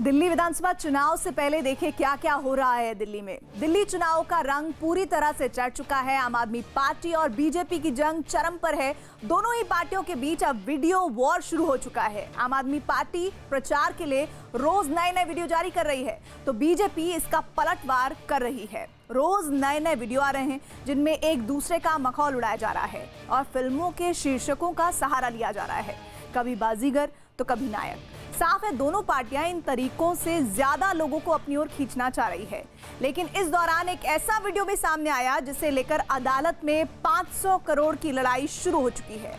दिल्ली विधानसभा चुनाव से पहले देखिए क्या क्या हो रहा है दिल्ली में। दिल्ली चुनाव का रंग पूरी तरह से चढ़ चुका है। आम आदमी पार्टी और बीजेपी की जंग चरम पर है। दोनों ही पार्टियों के बीच अब वीडियो वॉर शुरू हो चुका है। आम आदमी पार्टी प्रचार के लिए रोज नए नए वीडियो जारी कर रही है, तो बीजेपी इसका पलटवार कर रही है। रोज नए नए वीडियो आ रहे हैं जिनमें एक दूसरे का मखौल उड़ाया जा रहा है और फिल्मों के शीर्षकों का सहारा लिया जा रहा है, कभी बाजीगर तो कभी नायक। साफ है दोनों पार्टियां इन तरीकों से ज्यादा लोगों को अपनी ओर खींचना चाह रही है। लेकिन इस दौरान एक ऐसा वीडियो भी सामने आया जिसे लेकर अदालत में 500 करोड़ की लड़ाई शुरू हो चुकी है।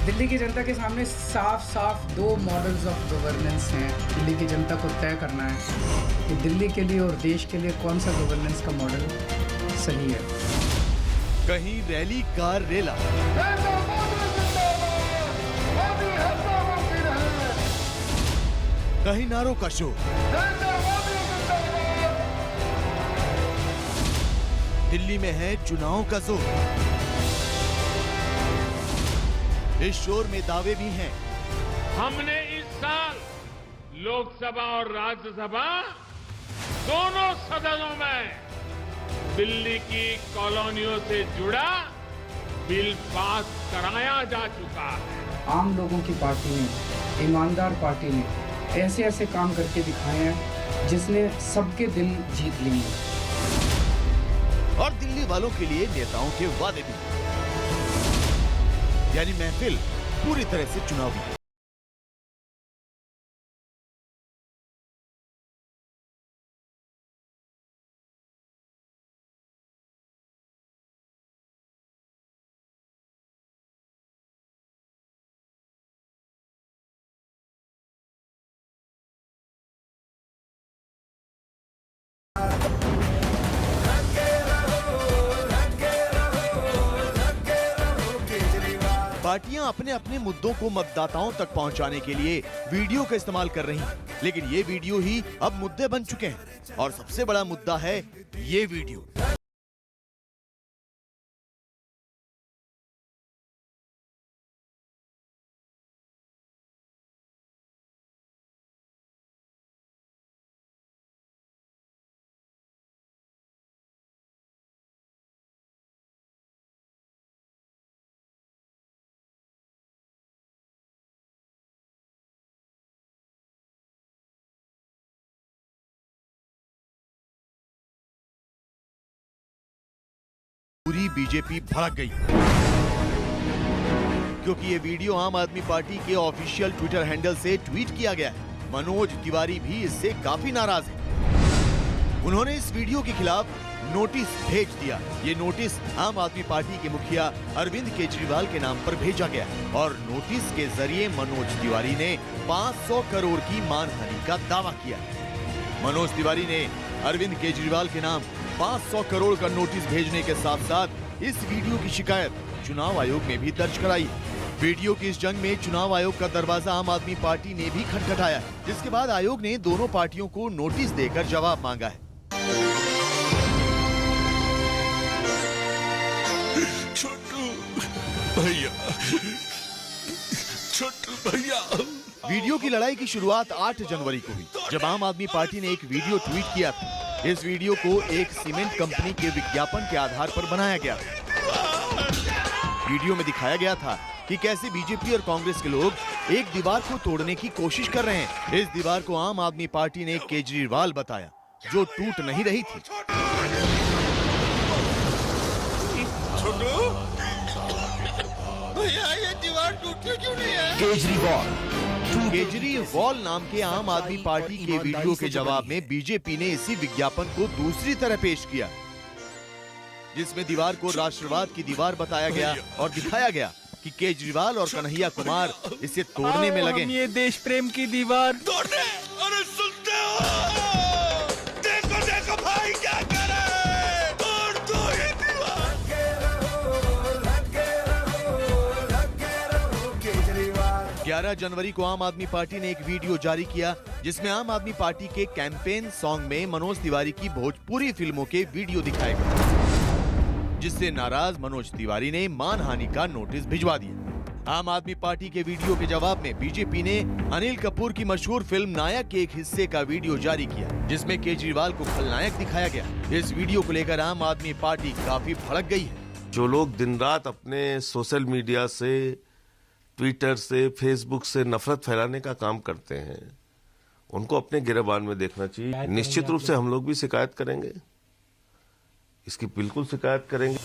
दिल्ली की जनता के सामने साफ साफ दो मॉडल्स ऑफ गवर्नेंस हैं। दिल्ली की जनता को तय करना है कि दिल्ली के लिए और देश के लिए कौन सा गवर्नेंस का मॉडल सही है। कहीं रैली कार रेला, कहीं नारों का शोर। दिल्ली में है चुनाव का जोर। इस शोर में दावे भी हैं। हमने इस साल लोकसभा और राज्यसभा दोनों सदनों में दिल्ली की कॉलोनियों से जुड़ा बिल पास कराया जा चुका है। आम लोगों की पार्टी ने, ईमानदार पार्टी ने ऐसे ऐसे काम करके दिखाए हैं जिसने सबके दिल जीत लिए। और दिल्ली वालों के लिए नेताओं के वादे भी, यानी महफिल पूरी तरह से चुनावी। पार्टियां अपने अपने मुद्दों को मतदाताओं तक पहुंचाने के लिए वीडियो का इस्तेमाल कर रही हैं, लेकिन ये वीडियो ही अब मुद्दे बन चुके हैं। और सबसे बड़ा मुद्दा है ये वीडियो। पूरी बीजेपी भड़क गई क्योंकि ये वीडियो आम आदमी पार्टी के ऑफिशियल ट्विटर हैंडल से ट्वीट किया गया है। मनोज तिवारी भी इससे काफी नाराज है। उन्होंने इस वीडियो के खिलाफ नोटिस भेज दिया। ये नोटिस आम आदमी पार्टी के मुखिया अरविंद केजरीवाल के नाम पर भेजा गया और नोटिस के जरिए मनोज तिवारी ने 500 करोड़ की मानहानि का दावा किया। मनोज तिवारी ने अरविंद केजरीवाल के नाम 500 करोड़ का नोटिस भेजने के साथ साथ इस वीडियो की शिकायत चुनाव आयोग में भी दर्ज कराई। वीडियो की इस जंग में चुनाव आयोग का दरवाजा आम आदमी पार्टी ने भी खटखटाया, जिसके बाद आयोग ने दोनों पार्टियों को नोटिस देकर जवाब मांगा है। छोटू भैया, छोटू भैया। वीडियो की लड़ाई की शुरुआत 8 जनवरी को हुई, जब आम आदमी पार्टी ने एक वीडियो ट्वीट किया था। इस वीडियो को एक सीमेंट कंपनी के विज्ञापन के आधार पर बनाया गया था। वीडियो में दिखाया गया था कि कैसे बीजेपी और कांग्रेस के लोग एक दीवार को तोड़ने की कोशिश कर रहे हैं। इस दीवार को आम आदमी पार्टी ने केजरीवाल बताया, जो टूट नहीं रही थी। छोटू भैया, ये दीवार टूटती क्यों नहीं है? केजरीवाल नाम के आम आदमी पार्टी के वीडियो के जवाब में बीजेपी ने इसी विज्ञापन को दूसरी तरह पेश किया, जिसमें दीवार को राष्ट्रवाद की दीवार बताया गया और दिखाया गया कि केजरीवाल और कन्हैया कुमार इसे तोड़ने में लगे। ये देश प्रेम की दीवार तोड़ने। अरे सुनते हो? देखो देखो भाई क्या करे, तोड़ दो ये दीवार। 11 11 जनवरी को आम आदमी पार्टी ने एक वीडियो जारी किया जिसमें आम आदमी पार्टी के कैंपेन सॉन्ग में मनोज तिवारी की भोजपुरी फिल्मों के वीडियो दिखाए गए, जिससे नाराज मनोज तिवारी ने मानहानि का नोटिस भिजवा दिया। आम आदमी पार्टी के वीडियो के जवाब में बीजेपी ने अनिल कपूर की मशहूर फिल्म नायक के एक हिस्से का वीडियो जारी किया जिसमें केजरीवाल को खलनायक दिखाया गया। इस वीडियो को लेकर आम आदमी पार्टी काफी भड़क गई है। जो लोग दिन रात अपने सोशल मीडिया से, ट्विटर से, फेसबुक से नफरत फैलाने का काम करते हैं, उनको अपने गिरबान में देखना चाहिए। निश्चित रूप से हम लोग भी शिकायत करेंगे, इसकी बिल्कुल शिकायत करेंगे।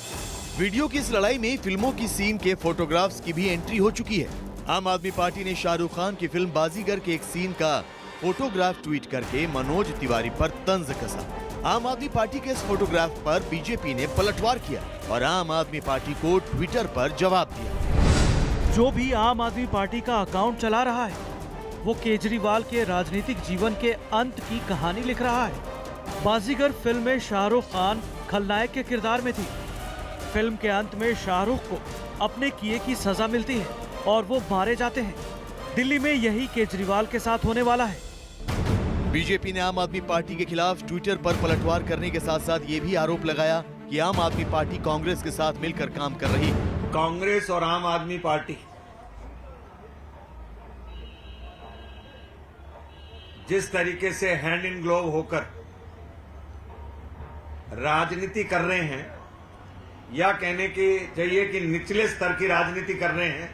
वीडियो की इस लड़ाई में फिल्मों की सीन के फोटोग्राफ्स की भी एंट्री हो चुकी है। आम आदमी पार्टी ने शाहरुख खान की फिल्म बाजीगर के एक सीन का फोटोग्राफ ट्वीट करके मनोज तिवारी पर तंज कसा। आम आदमी पार्टी के इस फोटोग्राफ पर बीजेपी ने पलटवार किया और आम आदमी पार्टी को ट्विटर पर जवाब दिया। जो भी आम आदमी पार्टी का अकाउंट चला रहा है वो केजरीवाल के राजनीतिक जीवन के अंत की कहानी लिख रहा है। बाजीगर फिल्म में शाहरुख खान खलनायक के किरदार में थी। फिल्म के अंत में शाहरुख को अपने किए की सजा मिलती है और वो मारे जाते हैं। दिल्ली में यही केजरीवाल के साथ होने वाला है। बीजेपी ने आम आदमी पार्टी के खिलाफ ट्विटर पर पलटवार करने के साथ साथ ये भी आरोप लगाया कि आम आदमी पार्टी कांग्रेस के साथ मिलकर काम कर रही है। कांग्रेस और आम आदमी पार्टी जिस तरीके से हैंड इन ग्लोव होकर राजनीति कर रहे हैं, या कहने की चाहिए कि निचले स्तर की राजनीति कर रहे हैं,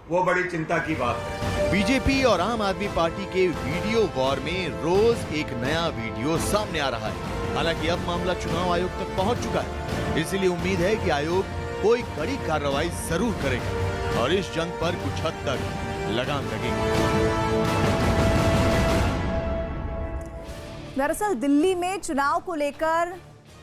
वो बड़ी चिंता की बात है। बीजेपी और आम आदमी पार्टी के वीडियो वॉर में रोज एक नया वीडियो सामने आ रहा है। हालांकि अब मामला चुनाव आयोग तक पहुंच चुका है, इसलिए उम्मीद है कि आयोग कोई कड़ी कार्रवाई जरूर करेगा और इस जंग पर कुछ हद तक लगाम लगेगी। दरअसल दिल्ली में चुनाव को लेकर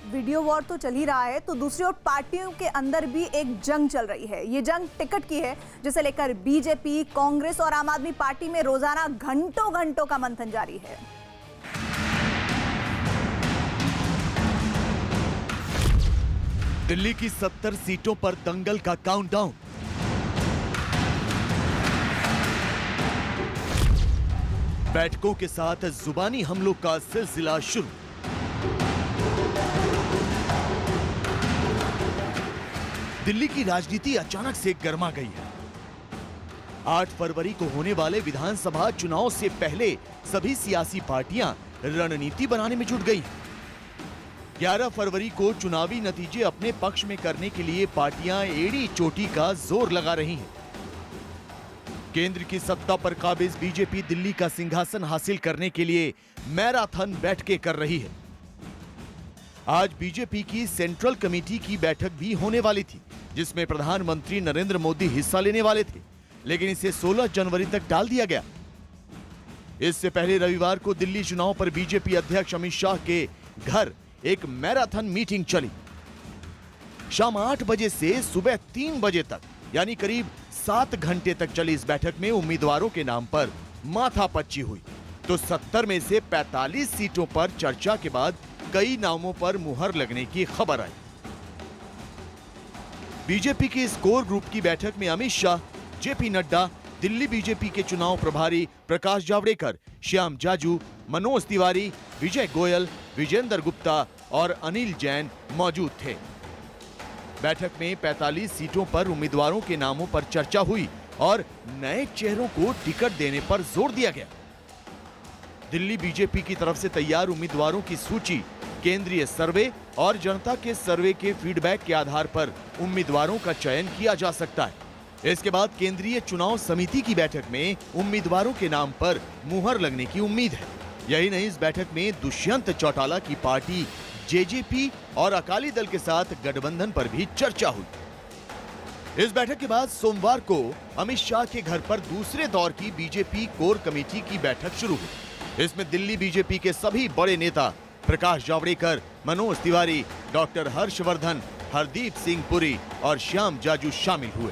वीडियो वॉर तो चल ही रहा है, तो दूसरी ओर पार्टियों के अंदर भी एक जंग चल रही है। ये जंग टिकट की है, जिसे लेकर बीजेपी, कांग्रेस और आम आदमी पार्टी में रोजाना घंटों घंटों का मंथन जारी है। दिल्ली की 70 सीटों पर दंगल का काउंटडाउन। बैठकों के साथ जुबानी हमलों का सिलसिला शुरू। दिल्ली की राजनीति अचानक से गर्मा गई है। 8 फरवरी को होने वाले विधानसभा चुनाव से पहले सभी सियासी पार्टियां रणनीति बनाने में जुट गई हैं। 11 फरवरी को चुनावी नतीजे अपने पक्ष में करने के लिए पार्टियां एड़ी चोटी का जोर लगा रही हैं। केंद्र की सत्ता पर काबिज बीजेपी दिल्ली का सिंहासन हासिल करने के लिए मैराथन बैठकें कर रही है। आज बीजेपी की सेंट्रल कमेटी की बैठक भी होने वाली थी, जिसमें प्रधानमंत्री नरेंद्र मोदी हिस्सा लेने वाले थे, लेकिन इसे 16 जनवरी तक टाल दिया गया। इससे पहले रविवार को दिल्ली चुनाव पर बीजेपी अध्यक्ष अमित शाह के घर एक मैराथन मीटिंग चली। शाम 8 बजे से सुबह 3 बजे तक, यानी करीब 7 घंटे तक चली इस बैठक में उम्मीदवारों के नाम पर माथापच्ची हुई। तो 70 में से 45 सीटों पर चर्चा के बाद कई नामों पर मुहर लगने की खबर आई। बीजेपी की इस कोर ग्रुप की बैठक में अमित शाह, जेपी नड्डा, दिल्ली बीजेपी के चुनाव प्रभारी प्रकाश जावड़ेकर, श्याम जाजू, मनोज तिवारी, विजय गोयल, विजेंद्र गुप्ता और अनिल जैन मौजूद थे। बैठक में 45 सीटों पर उम्मीदवारों के नामों पर चर्चा हुई और नए चेहरों को टिकट देने पर जोर दिया गया। दिल्ली बीजेपी की तरफ से तैयार उम्मीदवारों की सूची केंद्रीय सर्वे और जनता के सर्वे के फीडबैक के आधार पर उम्मीदवारों का चयन किया जा सकता है। इसके बाद केंद्रीय चुनाव समिति की बैठक में उम्मीदवारों के नाम पर मुहर लगने की उम्मीद है। यही नहीं, इस बैठक में दुष्यंत चौटाला की पार्टी जेजेपी और अकाली दल के साथ गठबंधन पर भी चर्चा हुई। इस बैठक के बाद सोमवार को अमित शाह के घर पर दूसरे दौर की बीजेपी कोर कमेटी की बैठक शुरू हुई। इसमें दिल्ली बीजेपी के सभी बड़े नेता प्रकाश जावड़ेकर, मनोज तिवारी, डॉक्टर हर्षवर्धन, हरदीप सिंह पुरी और श्याम जाजू शामिल हुए।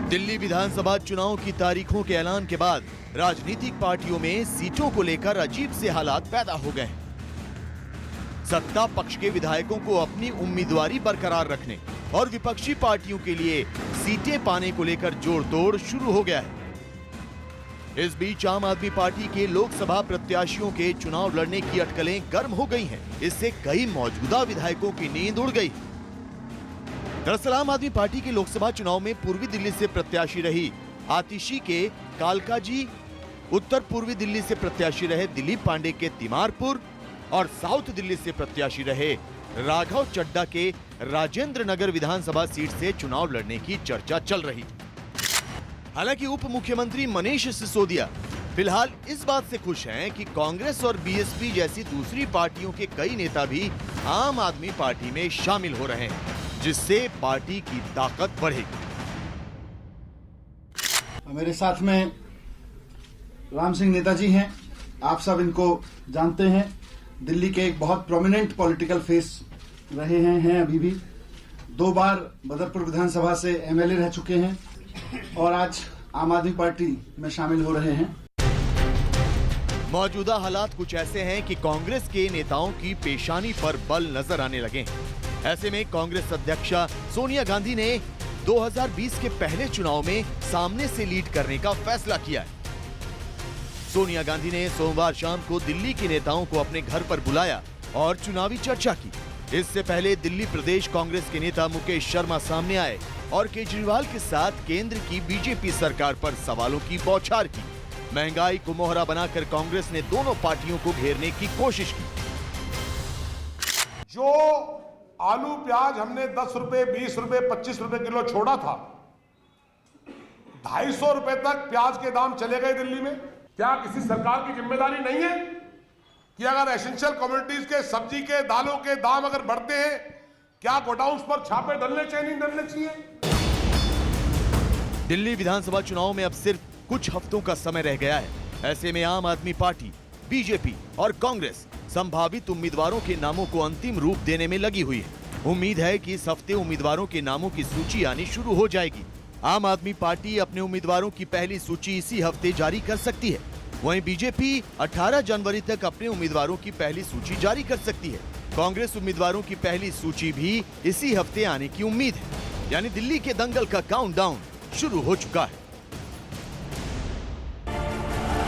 दिल्ली विधानसभा चुनाव की तारीखों के ऐलान के बाद राजनीतिक पार्टियों में सीटों को लेकर अजीब से हालात पैदा हो गए। सत्ता पक्ष के विधायकों को अपनी उम्मीदवारी बरकरार रखने और विपक्षी पार्टियों के लिए सीटें पाने को लेकर जोड़ तोड़ शुरू हो गया है। इस बीच आम आदमी पार्टी के लोकसभा प्रत्याशियों के चुनाव लड़ने की अटकलें गर्म हो गई हैं। इससे कई मौजूदा विधायकों की नींद उड़ गई। दरअसल आम आदमी पार्टी के लोकसभा चुनाव में पूर्वी दिल्ली से प्रत्याशी रही आतिशी के कालकाजी, उत्तर पूर्वी दिल्ली से प्रत्याशी रहे दिलीप पांडे के तिमारपुर और साउथ दिल्ली से प्रत्याशी रहे राघव चड्डा के राजेंद्र नगर विधानसभा सीट से चुनाव लड़ने की चर्चा चल रही। हालांकि उप मुख्यमंत्री मनीष सिसोदिया फिलहाल इस बात से खुश हैं कि कांग्रेस और बीएसपी जैसी दूसरी पार्टियों के कई नेता भी आम आदमी पार्टी में शामिल हो रहे हैं, जिससे पार्टी की ताकत बढ़ेगी। मेरे साथ में राम सिंह नेताजी हैं। आप सब इनको जानते हैं। दिल्ली के एक बहुत प्रोमिनेंट पॉलिटिकल फेस रहे हैं अभी भी। 2 बार बदरपुर विधानसभा से एमएलए रह चुके हैं और आज आम आदमी पार्टी में शामिल हो रहे हैं। मौजूदा हालात कुछ ऐसे हैं कि कांग्रेस के नेताओं की पेशानी पर बल नजर आने लगे हैं। ऐसे में कांग्रेस अध्यक्षा सोनिया गांधी ने 2020 के पहले चुनाव में सामने से लीड करने का फैसला किया है। सोनिया गांधी ने सोमवार शाम को दिल्ली के नेताओं को अपने घर पर बुलाया और चुनावी चर्चा की। इससे पहले दिल्ली प्रदेश कांग्रेस के नेता मुकेश शर्मा सामने आए और केजरीवाल के साथ केंद्र की बीजेपी सरकार पर सवालों की बौछार की। महंगाई को मोहरा बनाकर कांग्रेस ने दोनों पार्टियों को घेरने की कोशिश की। जो आलू प्याज हमने 10 रुपए, 20 रुपए, 25 रुपए किलो छोड़ा था, 250 रुपए तक प्याज के दाम चले गए दिल्ली में। क्या किसी सरकार की जिम्मेदारी नहीं है कि अगर एसेंशियल कमोडिटीज के, सब्जी के, दालों के दाम अगर बढ़ते हैं, क्या गोडाउन्स पर छापे डलने चाहिए, नहीं डलने चाहिए? दिल्ली विधानसभा चुनाव में अब सिर्फ कुछ हफ्तों का समय रह गया है। ऐसे में आम आदमी पार्टी, बीजेपी और कांग्रेस संभावित उम्मीदवारों के नामों को अंतिम रूप देने में लगी हुई है। उम्मीद है कि इस हफ्ते उम्मीदवारों के नामों की सूची आनी शुरू हो जाएगी। आम आदमी पार्टी अपने उम्मीदवारों की पहली सूची इसी हफ्ते जारी कर सकती है। वहीं बीजेपी 18 जनवरी तक अपने उम्मीदवारों की पहली सूची जारी कर सकती है। कांग्रेस उम्मीदवारों की पहली सूची भी इसी हफ्ते आने की उम्मीद है। यानी दिल्ली के दंगल का काउंटडाउन शुरू हो चुका है।